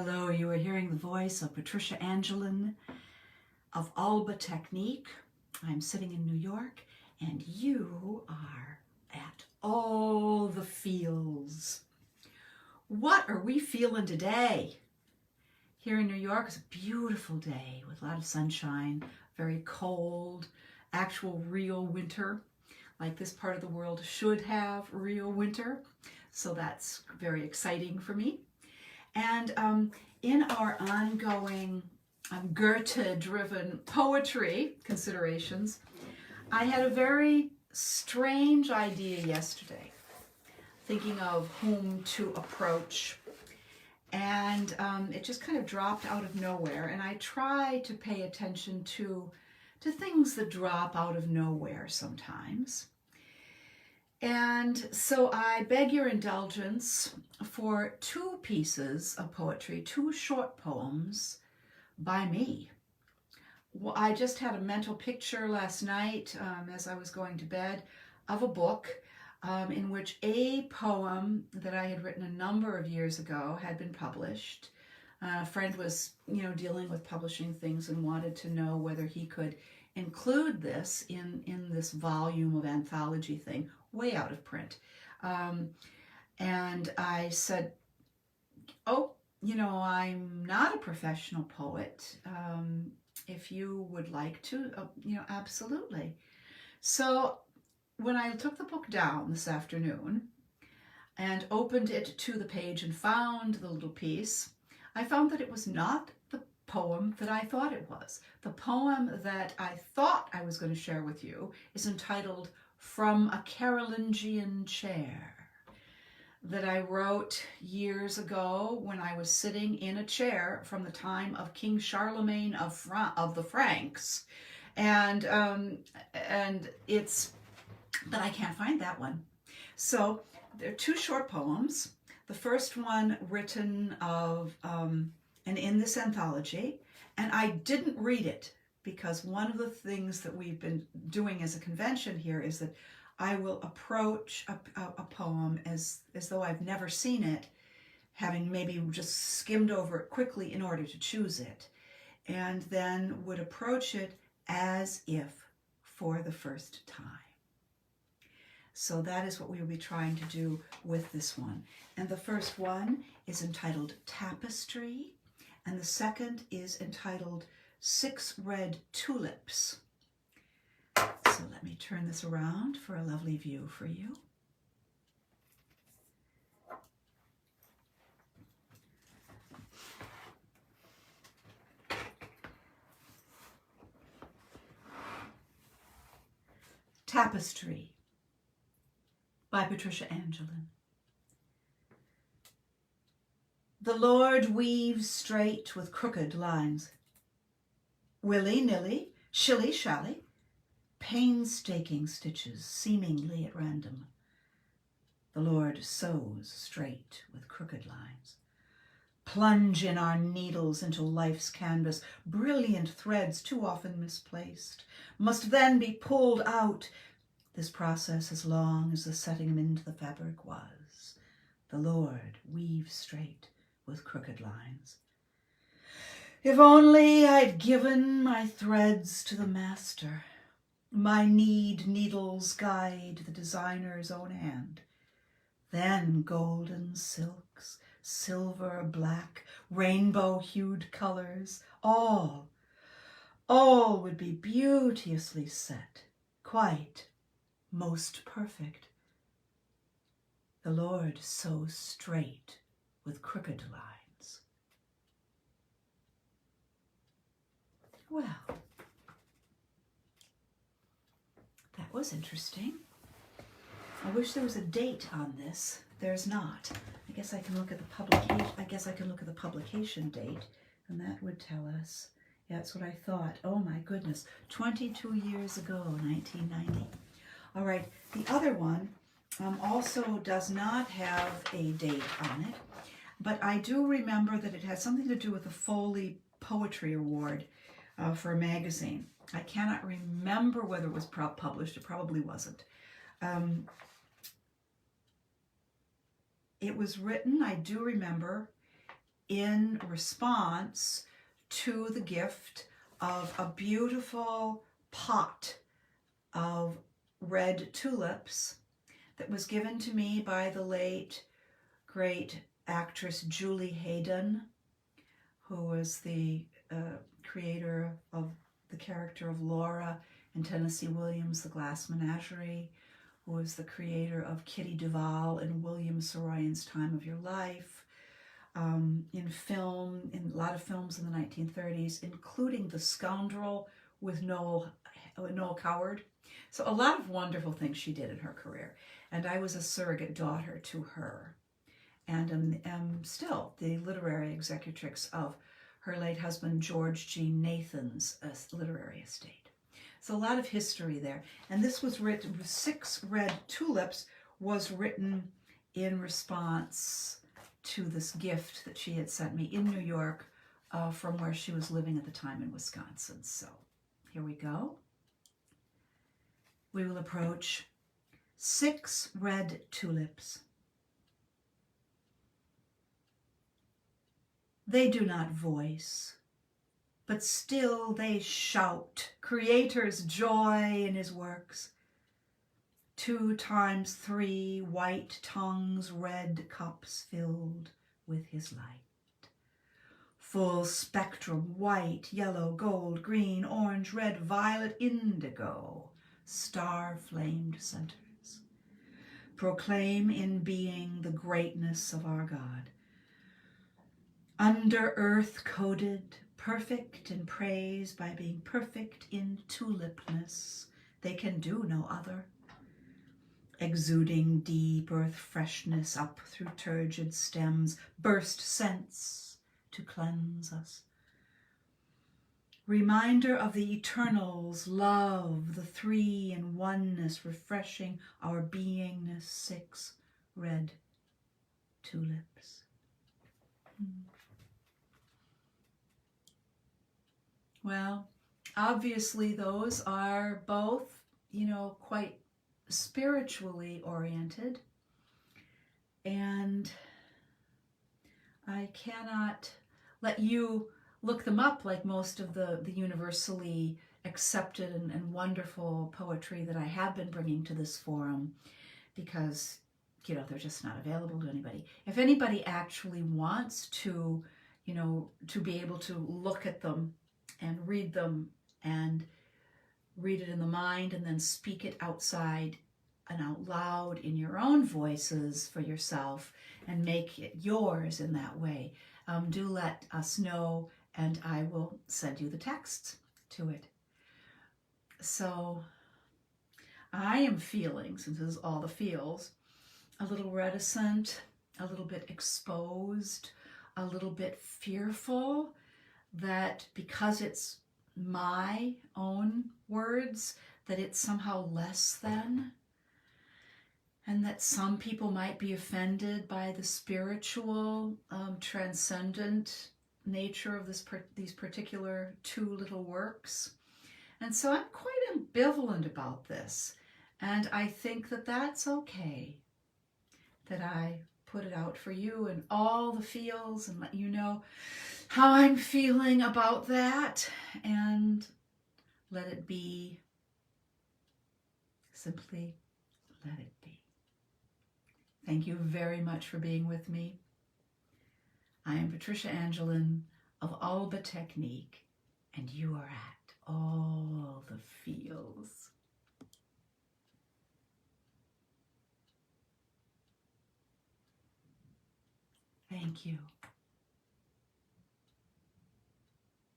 Hello, you are hearing the voice of Patricia Angelin of Alba Technique. I'm sitting in New York and you are at all the feels. What are we feeling today? Here in New York, it's a beautiful day with a lot of sunshine, very cold, actual real winter, like this part of the world should have real winter. So that's very exciting for me. And in our ongoing Goethe-driven poetry considerations, I had a very strange idea yesterday, thinking of whom to approach. And it just kind of dropped out of nowhere. And I try to pay attention to things that drop out of nowhere sometimes. And so I beg your indulgence for two pieces of poetry, two short poems by me. Well, I just had a mental picture last night as I was going to bed of a book in which a poem that I had written a number of years ago had been published. A friend was, dealing with publishing things and wanted to know whether he could include this in this volume of anthology thing, way out of print. And I said, oh, I'm not a professional poet. If you would like to, absolutely. So when I took the book down this afternoon and opened it to the page and found the little piece, I found that it was not the poem that I thought it was. The poem that I thought I was going to share with you is entitled From a Carolingian Chair, that I wrote years ago when I was sitting in a chair from the time of King Charlemagne of the Franks. And it's, but I can't find that one. So there are two short poems. The first one written and in this anthology, and I didn't read it because one of the things that we've been doing as a convention here is that I will approach a poem as though I've never seen it, having maybe just skimmed over it quickly in order to choose it, and then would approach it as if for the first time. So that is what we will be trying to do with this one. And the first one is entitled Tapestry, and the second is entitled Six Red Tulips. So let me turn this around for a lovely view for you. Tapestry by Patricia Angelin. The Lord weaves straight with crooked lines. Willy-nilly, shilly-shally, painstaking stitches seemingly at random. The Lord sews straight with crooked lines. Plunge in our needles into life's canvas, brilliant threads too often misplaced, must then be pulled out. This process as long as the setting them into the fabric was. The Lord weaves straight with crooked lines. If only I'd given my threads to the master, my needles guide the designer's own hand. Then golden silks, silver, black, rainbow-hued colors, all would be beauteously set, quite most perfect. The Lord sews straight with crooked lines. Well, that was interesting. I wish there was a date on this. There's not. I guess I can look at the publication date, and that would tell us. Yeah, that's what I thought. Oh my goodness, 22 years ago, 1990. All right, the other one also does not have a date on it, but I do remember that it has something to do with the Foley Poetry Award for a magazine. I cannot remember whether it was published. It probably wasn't. It was written, I do remember, in response to the gift of a beautiful pot of red tulips that was given to me by the late, great actress Julie Hayden, who was the creator of the character of Laura in Tennessee Williams' The Glass Menagerie, who was the creator of Kitty Duval in William Saroyan's Time of Your Life, in film, in a lot of films in the 1930s, including The Scoundrel with Noel Coward. So a lot of wonderful things she did in her career. And I was a surrogate daughter to her, and am still the literary executrix of her late husband George G. Nathan's literary estate. So a lot of history there. And this was written, 6 Red Tulips was written in response to this gift that she had sent me in New York from where she was living at the time in Wisconsin. So here we go. We will approach 6 red tulips. They do not voice, but still they shout Creator's joy in his works. 2 times 3 white tongues, red cups filled with his light. Full spectrum, white, yellow, gold, green, orange, red, violet, indigo, star-flamed centers. Proclaim in being the greatness of our God. Under earth coded, perfect in praise by being perfect in tulipness, they can do no other. Exuding deep earth freshness up through turgid stems, burst scents to cleanse us. Reminder of the eternal's love, the 3 in oneness, refreshing our beingness. 6 red tulips. Well, obviously those are both, quite spiritually oriented, and I cannot let you look them up like most of the universally accepted and wonderful poetry that I have been bringing to this forum, because they're just not available to anybody. If anybody actually wants to be able to look at them and read it in the mind and then speak it outside and out loud in your own voices for yourself and make it yours in that way, do let us know, and I will send you the texts to it. So I am feeling, since this is all the feels, a little reticent, a little bit exposed, a little bit fearful that because it's my own words, that it's somehow less than, and that some people might be offended by the spiritual, transcendent nature of these particular 2 little works. And so I'm quite ambivalent about this, and I think that that's okay, that I put it out for you and all the feels and let you know how I'm feeling about that, and let it be. Simply let it be. Thank you very much for being with me. I am Patricia Angelin of Alba Technique, and you are at all the feels. Thank you.